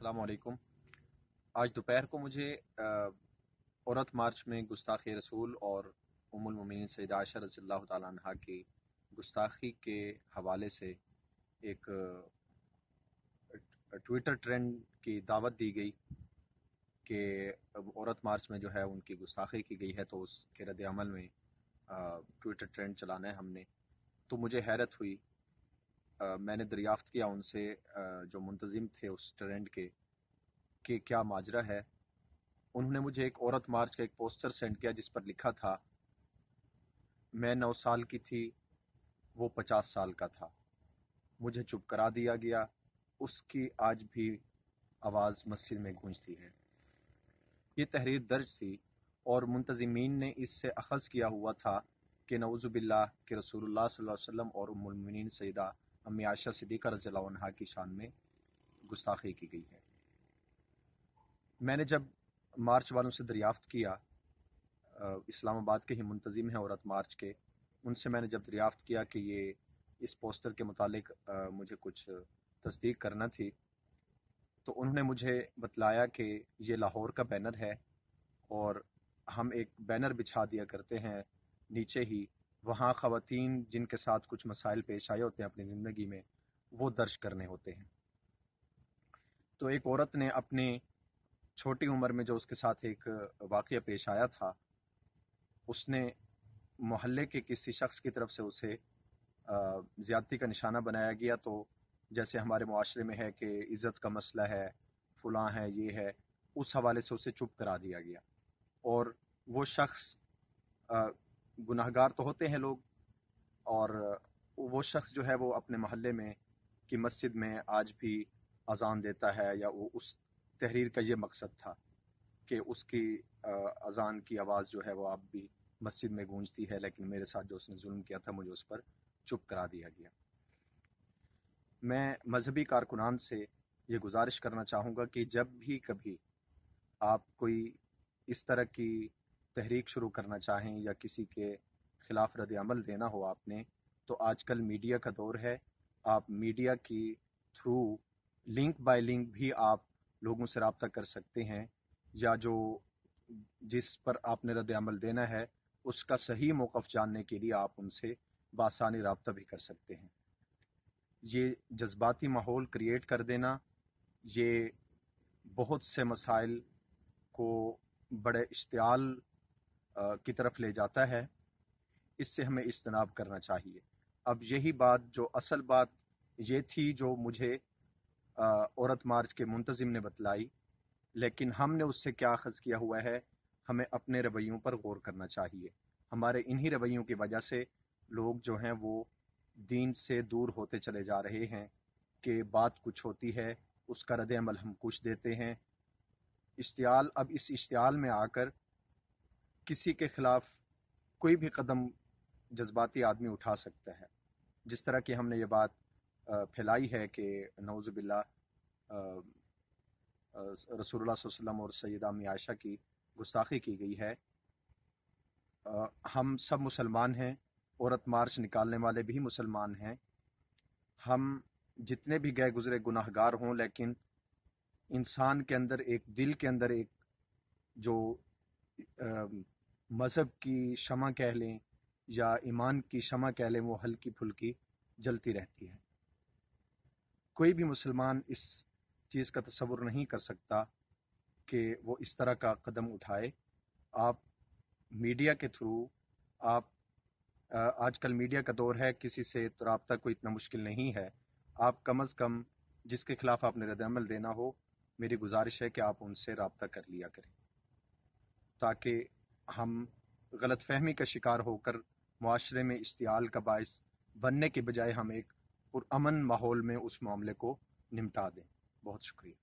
अस्सलाम वालेकुम। आज दोपहर को मुझे औरत मार्च में गुस्ताखी रसूल और उम्मुल मोमिनीन सैयदा आयशा रज़ियल्लाहु ताला अन्हा की गुस्ताखी के हवाले से एक ट्विटर ट्रेंड की दावत दी गई कि औरत मार्च में जो है उनकी गुस्ताखी की गई है, तो उसके रद्द अमल में ट्विटर ट्रेंड चलाना है हमने। तो मुझे हैरत हुई। मैंने दरियाफ्त किया उनसे, जो मुंतज़िम थे उस ट्रेंड के, कि क्या माजरा है। उन्होंने मुझे एक औरत मार्च का एक पोस्टर सेंड किया जिस पर लिखा था, मैं 9 साल की थी, वो 50 साल का था, मुझे चुप करा दिया गया, उसकी आज भी आवाज़ मस्जिद में गूंजती है। ये तहरीर दर्ज थी और मुंतज़िमीन ने इससे अखज़ किया हुआ था कि नऊज़ुबिल्लाह कि रसूलुल्लाह सल्लल्लाहु अलैहि वसल्लम और उम्मुल मोमिनीन सैयदा अम्मी आयशा सिद्दीक़ा रज़ियल्लाहु अन्हा की शान में गुस्ताखी की गई है। मैंने जब मार्च वालों से दरियाफ्त किया, इस्लामाबाद के ही मुंतज़िम हैं औरत मार्च के, उनसे मैंने जब दरियाफ्त किया कि ये इस पोस्टर के मुतालिक मुझे कुछ तस्दीक करना थी, तो उन्होंने मुझे बतलाया कि ये लाहौर का बैनर है और हम एक बैनर बिछा दिया करते हैं नीचे ही, वहाँ ख़वातीन जिनके साथ कुछ मसाइल पेश आए होते हैं अपनी ज़िंदगी में, वो दर्ज करने होते हैं। तो एक औरत ने अपने छोटी उम्र में जो उसके साथ एक वाक़या पेश आया था, उसने मोहल्ले के किसी शख्स की तरफ से उसे ज़्यादती का निशाना बनाया गया। तो जैसे हमारे मुआशरे में है कि इज़्ज़त का मसला है, फ़लाँ है, ये है, उस हवाले से उसे चुप करा दिया गया। और वो शख्स, गुनाहगार तो होते हैं लोग, और वो शख्स जो है वो अपने मोहल्ले में की मस्जिद में आज भी अज़ान देता है, या वो उस तहरीर का ये मकसद था कि उसकी अज़ान की आवाज़ जो है वो अब भी मस्जिद में गूंजती है, लेकिन मेरे साथ जो उसने जुल्म किया था मुझे उस पर चुप करा दिया गया। मैं मजहबी कारकुनान से ये गुजारिश करना चाहूँगा कि जब भी कभी आप कोई इस तरह की तहरीक शुरू करना चाहें या किसी के ख़िलाफ़ रद्द अमल देना हो आपने, तो आजकल मीडिया का दौर है। आप मीडिया की थ्रू लिंक बाय लिंक भी आप लोगों से रब्ता कर सकते हैं, या जो जिस पर आपने रद्द अमल देना है उसका सही मौक़िफ़ जानने के लिए आप उनसे बआसानी रब्ता भी कर सकते हैं। ये जज्बाती माहौल क्रिएट कर देना, ये बहुत से मसाइल को बड़े इश्तियाल की तरफ ले जाता है। इससे हमें इज्तनाब करना चाहिए। अब यही बात, जो असल बात ये थी जो मुझे औरत मार्च के मुंतज़िम ने बतलाई, लेकिन हमने उससे क्या अख़ज़ किया हुआ है, हमें अपने रवैयों पर गौर करना चाहिए। हमारे इन्हीं रवैयों की वजह से लोग जो हैं वो दीन से दूर होते चले जा रहे हैं, कि बात कुछ होती है उसका रद्द अमल हम कुछ देते हैं। इश्तियाल, अब इस इश्तियाल में आकर किसी के ख़िलाफ़ कोई भी कदम जज्बाती आदमी उठा सकता है। जिस तरह की हमने ये बात फैलाई है कि नऊज़ुबिल्लाह रसूलुल्लाह सल्लल्लाहु अलैहि वसल्लम और सैयदा अम्मी आयशा की गुस्ताखी की गई है। हम सब मुसलमान हैं, औरत मार्च निकालने वाले भी मुसलमान हैं। हम जितने भी गए गुज़रे गुनाहगार हों, लेकिन इंसान के अंदर एक, दिल के अंदर एक जो मज़हब की शमा कह लें या ईमान की शमा कह लें, वो हल्की फुल्की जलती रहती है। कोई भी मुसलमान इस चीज़ का तसव्वुर नहीं कर सकता कि वो इस तरह का कदम उठाए। आप मीडिया के थ्रू, आप आजकल मीडिया का दौर है, किसी से तो रब्ता कोई इतना मुश्किल नहीं है। आप कम अज़ कम जिसके ख़िलाफ़ आपने रद्द अमल देना हो, मेरी गुजारिश है कि आप उनसे रब्ता कर लिया करें, ताकि हम गलतफ़हमी का शिकार होकर मुआशरे में इश्तियाल का बाइस बनने के बजाय हम एक पुरअमन माहौल में उस मामले को निपटा दें। बहुत शुक्रिया।